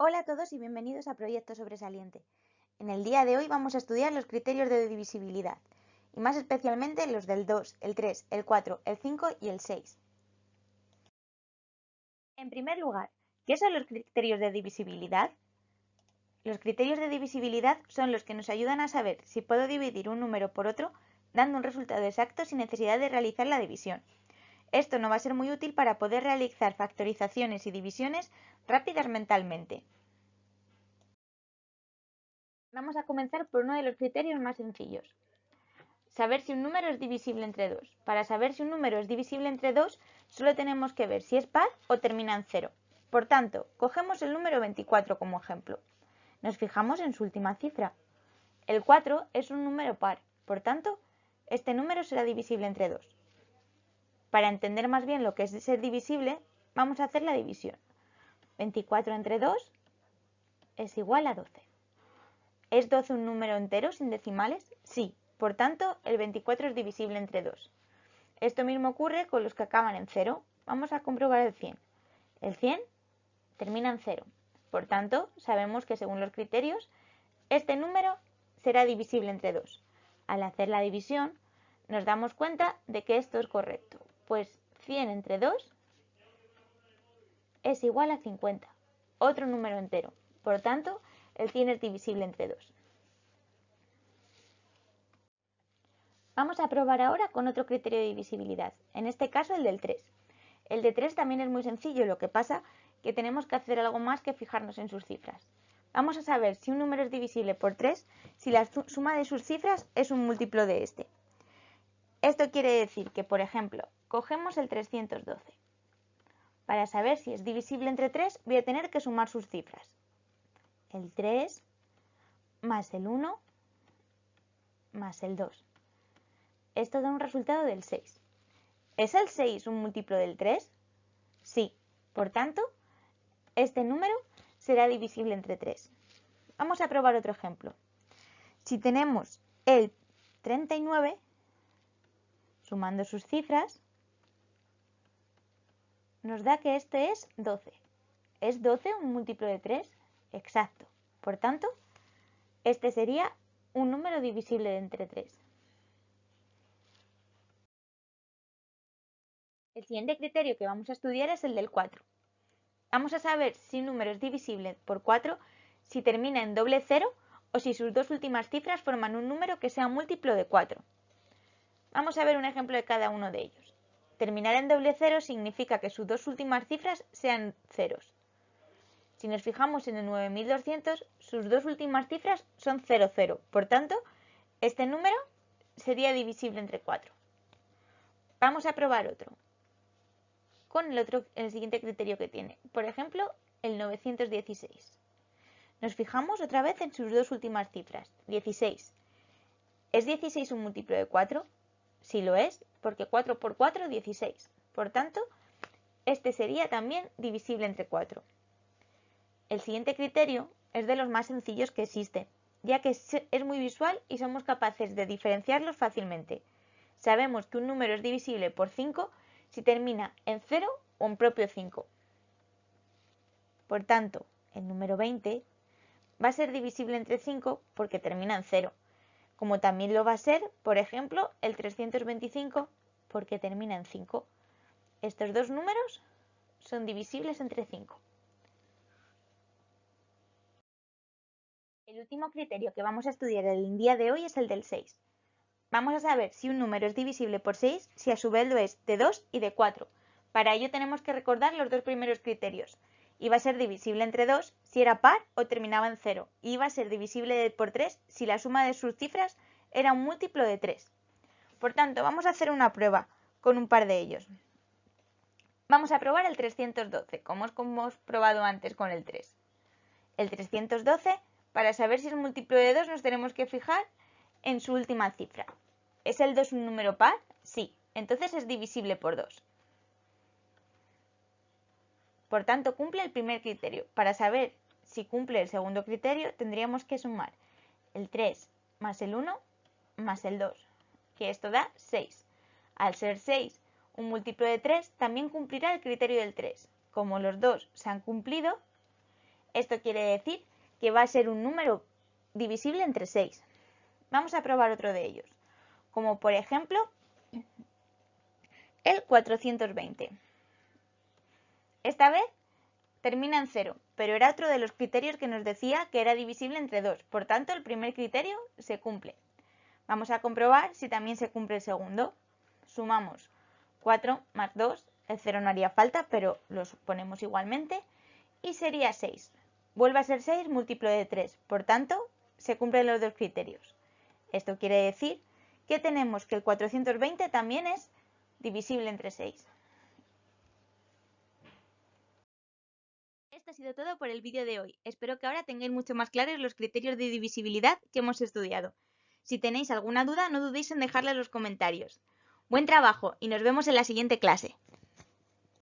Hola a todos y bienvenidos a Proyecto Sobresaliente. En el día de hoy vamos a estudiar los criterios de divisibilidad, y más especialmente los del 2, el 3, el 4, el 5 y el 6. En primer lugar, ¿qué son los criterios de divisibilidad? Los criterios de divisibilidad son los que nos ayudan a saber si puedo dividir un número por otro dando un resultado exacto sin necesidad de realizar la división. Esto nos va a ser muy útil para poder realizar factorizaciones y divisiones rápidas mentalmente. Vamos a comenzar por uno de los criterios más sencillos. Saber si un número es divisible entre 2. Para saber si un número es divisible entre 2, solo tenemos que ver si es par o termina en 0. Por tanto, cogemos el número 24 como ejemplo. Nos fijamos en su última cifra. El 4 es un número par, por tanto, este número será divisible entre 2. Para entender más bien lo que es ser divisible, vamos a hacer la división. 24 entre 2 es igual a 12. ¿Es 12 un número entero sin decimales? Sí. Por tanto, el 24 es divisible entre 2. Esto mismo ocurre con los que acaban en 0. Vamos a comprobar el 100. El 100 termina en 0. Por tanto, sabemos que según los criterios, este número será divisible entre 2. Al hacer la división, nos damos cuenta de que esto es correcto, pues 100 entre 2 es igual a 50, otro número entero. Por tanto, el 100 es divisible entre 2. Vamos a probar ahora con otro criterio de divisibilidad, en este caso el del 3. El de 3 también es muy sencillo, lo que pasa que tenemos que hacer algo más que fijarnos en sus cifras. Vamos a saber si un número es divisible por 3 si la suma de sus cifras es un múltiplo de este. Esto quiere decir que, por ejemplo, cogemos el 312. Para saber si es divisible entre 3 voy a tener que sumar sus cifras. El 3 más el 1 más el 2. Esto da un resultado del 6. ¿Es el 6 un múltiplo del 3? Sí. Por tanto, este número será divisible entre 3. Vamos a probar otro ejemplo. Si tenemos el 39, sumando sus cifras, nos da que este es 12. ¿Es 12 un múltiplo de 3? Exacto. Por tanto, este sería un número divisible entre 3. El siguiente criterio que vamos a estudiar es el del 4. Vamos a saber si un número es divisible por 4 si termina en doble cero o si sus dos últimas cifras forman un número que sea múltiplo de 4. Vamos a ver un ejemplo de cada uno de ellos. Terminar en doble cero significa que sus dos últimas cifras sean ceros. Si nos fijamos en el 9200, sus dos últimas cifras son 00. Por tanto, este número sería divisible entre 4. Vamos a probar otro. Con el siguiente criterio que tiene. Por ejemplo, el 916. Nos fijamos otra vez en sus dos últimas cifras, 16. ¿Es 16 un múltiplo de 4? Sí lo es, porque 4 por 4 es 16. Por tanto, este sería también divisible entre 4. El siguiente criterio es de los más sencillos que existen, ya que es muy visual y somos capaces de diferenciarlos fácilmente. Sabemos que un número es divisible por 5 si termina en 0 o en propio 5. Por tanto, el número 20 va a ser divisible entre 5 porque termina en 0, como también lo va a ser, por ejemplo, el 325 porque termina en 5. Estos dos números son divisibles entre 5. El último criterio que vamos a estudiar el día de hoy es el del 6. Vamos a saber si un número es divisible por 6 si a su vez lo es de 2 y de 4. Para ello tenemos que recordar los dos primeros criterios. Iba a ser divisible entre 2 si era par o terminaba en 0. Y iba a ser divisible por 3 si la suma de sus cifras era un múltiplo de 3. Por tanto, vamos a hacer una prueba con un par de ellos. Vamos a probar el 312, como hemos probado antes con el 3. El 312, para saber si es múltiplo de 2, nos tenemos que fijar en su última cifra. ¿Es el 2 un número par? Sí. Entonces es divisible por 2. Por tanto, cumple el primer criterio. Para saber si cumple el segundo criterio, tendríamos que sumar el 3 más el 1 más el 2, que esto da 6. Al ser 6 un múltiplo de 3, también cumplirá el criterio del 3. Como los dos se han cumplido, Esto quiere decir que va a ser un número divisible entre 6. Vamos a probar otro de ellos, como por ejemplo el 420. Esta vez termina en 0, pero era otro de los criterios que nos decía que era divisible entre 2, por tanto el primer criterio se cumple. Vamos a comprobar si también se cumple el segundo. Sumamos 4 más 2, el 0 no haría falta, pero lo ponemos igualmente, y sería 6. Vuelve a ser 6 múltiplo de 3, por tanto se cumplen los dos criterios. Esto quiere decir que tenemos que el 420 también es divisible entre 6. Esto ha sido todo por el vídeo de hoy. Espero que ahora tengáis mucho más claros los criterios de divisibilidad que hemos estudiado. Si tenéis alguna duda, no dudéis en dejarla en los comentarios. Buen trabajo y nos vemos en la siguiente clase.